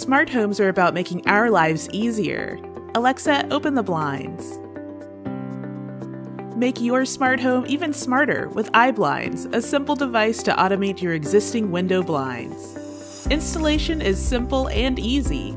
Smart homes are about making our lives easier. Alexa, open the blinds. Make your smart home even smarter with iBlinds, a simple device to automate your existing window blinds. Installation is simple and easy.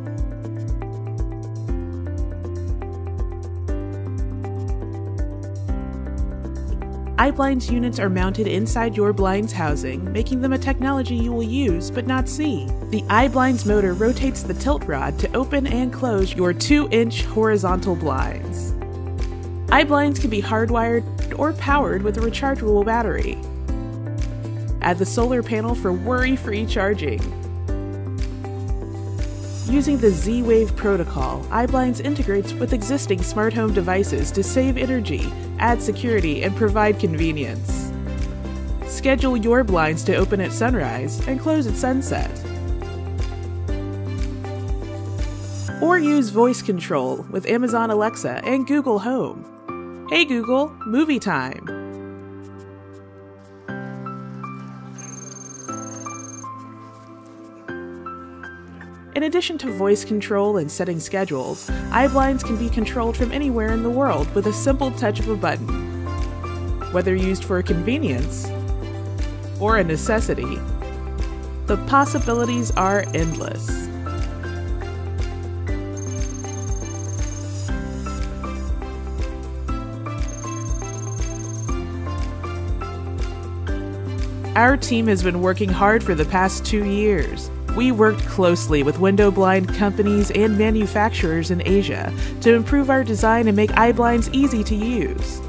iBlinds units are mounted inside your blinds housing, making them a technology you will use but not see. The iBlinds motor rotates the tilt rod to open and close your 2-inch horizontal blinds. iBlinds can be hardwired or powered with a rechargeable battery. Add the solar panel for worry-free charging. Using the Z-Wave protocol, iBlinds integrates with existing smart home devices to save energy, add security, and provide convenience. Schedule your blinds to open at sunrise and close at sunset. Or use voice control with Amazon Alexa and Google Home. Hey Google, movie time! In addition to voice control and setting schedules, iBlinds can be controlled from anywhere in the world with a simple touch of a button. Whether used for a convenience or a necessity, the possibilities are endless. Our team has been working hard for the past 2 years. We worked closely with window blind companies and manufacturers in Asia to improve our design and make iBlinds easy to use.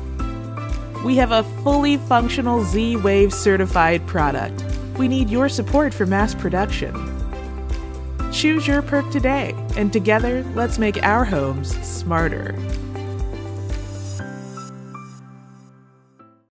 We have a fully functional Z-Wave certified product. We need your support for mass production. Choose your perk today, and together, let's make our homes smarter.